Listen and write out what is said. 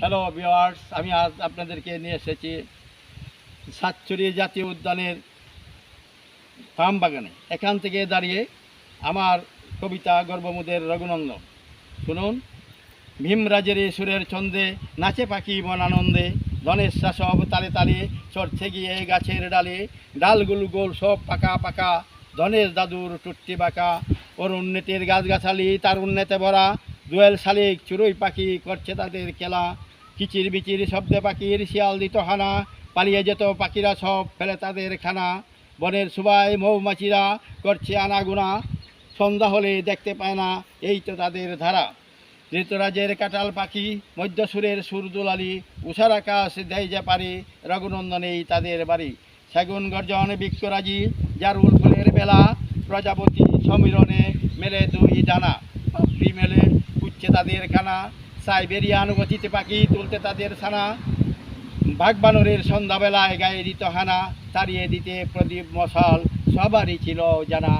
Hello viewers, আমি আজ আপনাদেরকে নিয়ে এসেছি সাতছড়ি জাতীয় উদ্যানের ফার্ম বাগানে। এখান থেকে দাঁড়িয়ে আমার কবিতা গর্বমুদের রঘুনন্দন শুনুন। ভীমরাজের সুরের ছন্দে নাচে পাখি মন আনন্দে, ধনের সব তালে তালে চড়ছে গিয়ে গাছের ডালে, ডালগুলো গোল সব পাকা পাকা, ধনের দাদুর টুট্টি বাঁকা, অরণ্যেতের গাছগাছালি তার উন্নতে ভরা, দোয়েল শালিক চড়ুই পাখি করছে তাদের খেলা, কিচির বিচির শব্দে পাখির শিয়াল দিত হানা, পালিয়ে যেত পাখিরা সব ফেলে তাদের খানা, বনের সুবাই মৌমাছিরা করছে আনাগুনা, সন্ধ্যা হলে দেখতে পায় না এই তো তাদের ধারা। ঋতুরাজের কাঁঠাল পাখি মধ্যসুরের সুর দুলালি, উষার আকাশ দেয় যে পারি, রঘুনন্দনেই তাদের বাড়ি। সেগুন গর্জন বৃক্ষরাজি জারুল ফুলের বেলা, প্রজাপতি সমীরণে মেলে দুই ডানা, পাপড়ি মেলে উঠছে তাদের খানা, সাইবেরিয়ান গতিতে পাখি তুলতে তাদের ছানা, বাঘবানরের সন্ধ্যাবেলায় গায়ে দিত হানা, তাড়িয়ে দিতে প্রদীপ মশাল সবারই ছিল জানা।